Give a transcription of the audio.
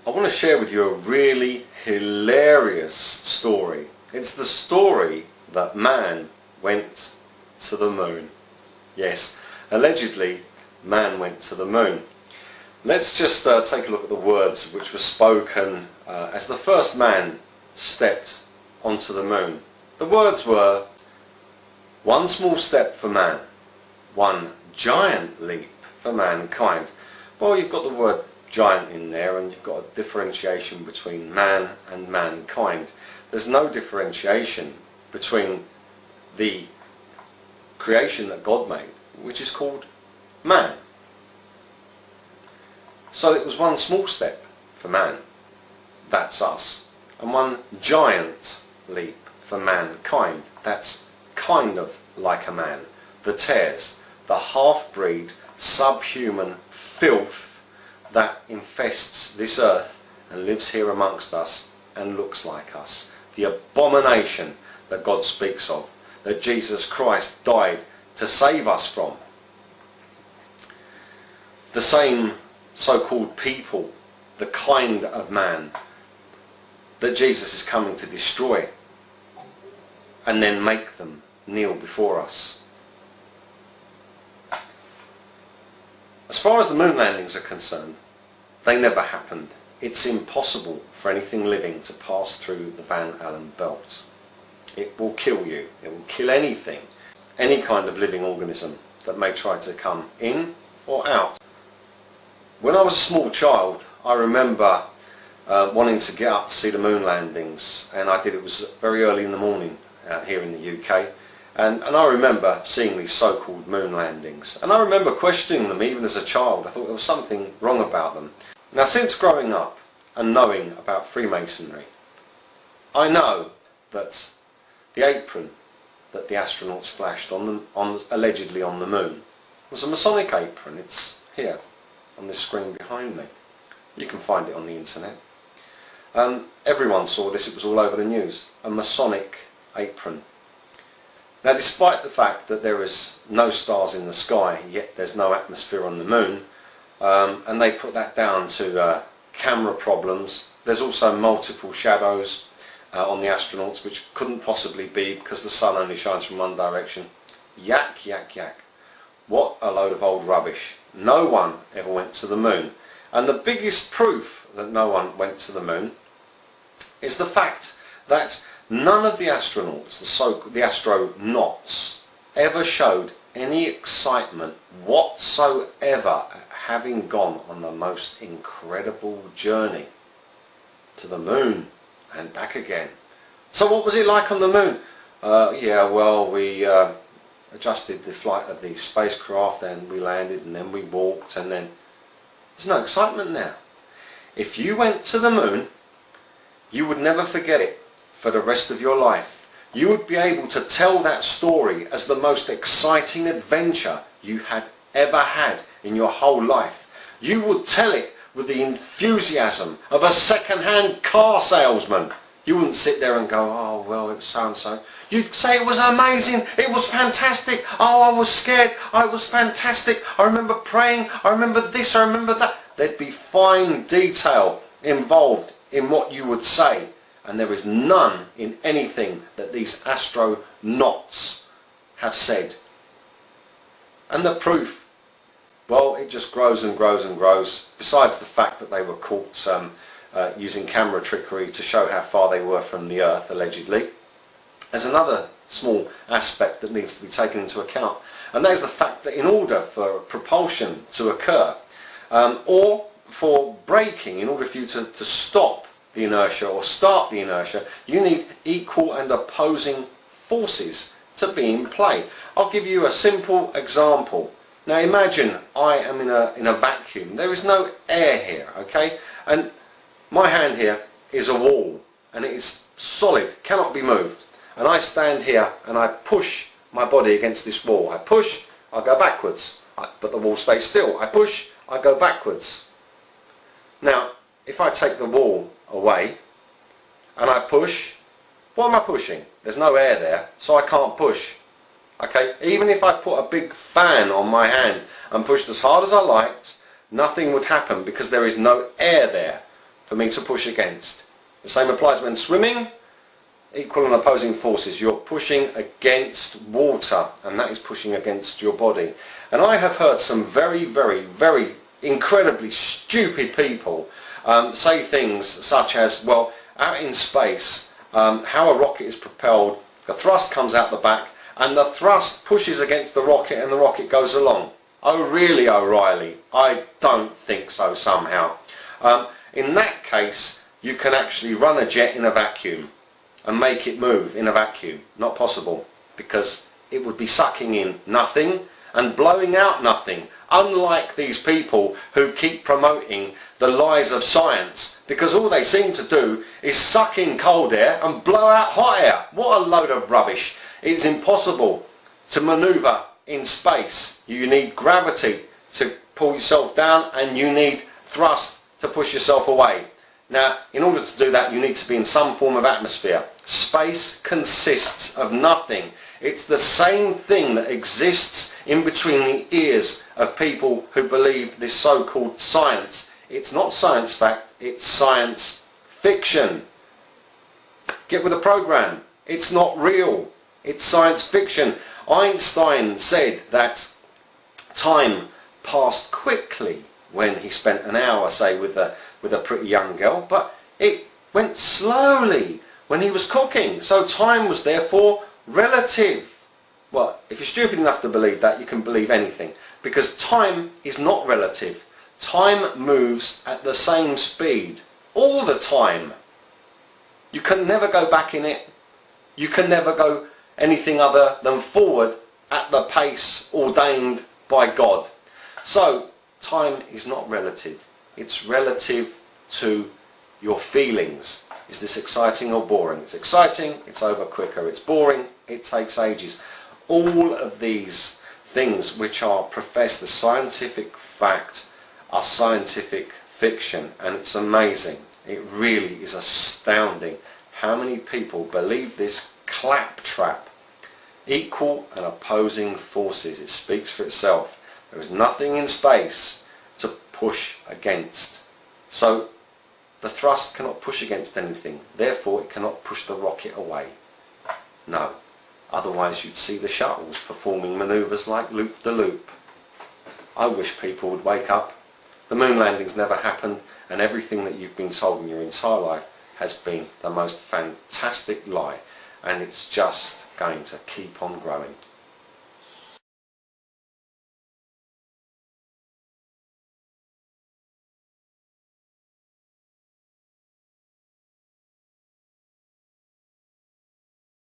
I want to share with you a really hilarious story. It's the story that man went to the moon. Yes, allegedly man went to the moon. Let's just take a look at the words which were spoken as the first man stepped onto the moon. The words were, "One small step for man, one giant leap for mankind." Well, you've got the word giant in there, and you've got a differentiation between man and mankind. There's no differentiation between the creation that God made, which is called man. So it was one small step for man, that's us, and one giant leap for mankind, that's kind of like a man. The tares, the half-breed, subhuman filth that infests this earth and lives here amongst us and looks like us. The abomination that God speaks of, that Jesus Christ died to save us from. The same so-called people, the kind of man that Jesus is coming to destroy and then make them kneel before us. As far as the moon landings are concerned, they never happened. It's impossible for anything living to pass through the Van Allen belt. It will kill you. It will kill anything, any kind of living organism that may try to come in or out. When I was a small child, I remember wanting to get up to see the moon landings, and I did. It was very early in the morning here in the UK. And I remember seeing these so-called moon landings. And I remember questioning them even as a child. I thought there was something wrong about them. Now, since growing up and knowing about Freemasonry, I know that the apron that the astronauts flashed allegedly on the moon was a Masonic apron. It's here on this screen behind me. You can find it on the internet. Everyone saw this. It was all over the news. A Masonic apron. Now, despite the fact that there is no stars in the sky, yet there's no atmosphere on the moon, and they put that down to camera problems. There's also multiple shadows on the astronauts, which couldn't possibly be because the sun only shines from one direction. Yak, yak, yak. What a load of old rubbish. No one ever went to the moon. And the biggest proof that no one went to the moon is the fact that none of the astronauts, the astronauts, ever showed any excitement whatsoever at having gone on the most incredible journey to the moon and back again. So what was it like on the moon? We adjusted the flight of the spacecraft, and we landed, and then we walked, and then there's no excitement now. If you went to the moon, you would never forget it for the rest of your life. You would be able to tell that story as the most exciting adventure you had ever had in your whole life. You would tell it with the enthusiasm of a second-hand car salesman. You wouldn't sit there and go, "Oh, well, it was so-and-so." You'd say it was amazing, it was fantastic, oh, I was scared, oh, it was fantastic, I remember praying, I remember this, I remember that. There'd be fine detail involved in what you would say. And there is none in anything that these astronauts have said. And the proof, well, it just grows and grows and grows. Besides the fact that they were caught using camera trickery to show how far they were from the Earth, allegedly. There's another small aspect that needs to be taken into account. And that is the fact that in order for propulsion to occur, or for braking, in order for you to stop the inertia or start the inertia, you need equal and opposing forces to be in play. I'll give you a simple example. Now imagine I am in a vacuum. There is no air here, okay? And my hand here is a wall, and it is solid, cannot be moved. And I stand here and I push my body against this wall. I push, I go backwards, but the wall stays still. I push, I go backwards. Now, if I take the wall away and I push, what am I pushing? There's no air there, so I can't push. Okay, even if I put a big fan on my hand and pushed as hard as I liked, nothing would happen because there is no air there. for me to push against. The same applies when swimming. Equal and opposing forces. You're pushing against water, and that is pushing against your body. And I have heard some very, very, very incredibly stupid people say things such as, well, out in space, how a rocket is propelled, the thrust comes out the back, and the thrust pushes against the rocket and the rocket goes along. Oh really, O'Reilly? I don't think so somehow. In that case, you can actually run a jet in a vacuum and make it move in a vacuum. Not possible, because it would be sucking in nothing and blowing out nothing, unlike these people who keep promoting the lies of science, because all they seem to do is suck in cold air and blow out hot air. What a load of rubbish. It's impossible to manoeuvre in space. You need gravity to pull yourself down, and you need thrust to push yourself away. Now, in order to do that, you need to be in some form of atmosphere. Space consists of nothing. It's the same thing that exists in between the ears of people who believe this so-called science. It's not science fact, it's science fiction. Get with the program. It's not real. It's science fiction. Einstein said that time passed quickly when he spent an hour, say, with a pretty young girl, but it went slowly when he was cooking. So time was therefore relative. Well, if you're stupid enough to believe that, you can believe anything, because time is not relative. Time moves at the same speed all the time. You can never go back in it. You can never go anything other than forward at the pace ordained by God. So time is not relative. It's relative to your feelings. Is this exciting or boring? It's exciting, it's over quicker. It's boring, it takes ages. All of these things which are professed as scientific fact are scientific fiction, and it's amazing. It really is astounding how many people believe this claptrap. Equal and opposing forces. It speaks for itself. There is nothing in space to push against. So the thrust cannot push against anything. Therefore, it cannot push the rocket away. No. Otherwise, you'd see the shuttles performing manoeuvres like loop-the-loop. I wish people would wake up. The moon landings never happened, and everything that you've been told in your entire life has been the most fantastic lie. And it's just going to keep on growing.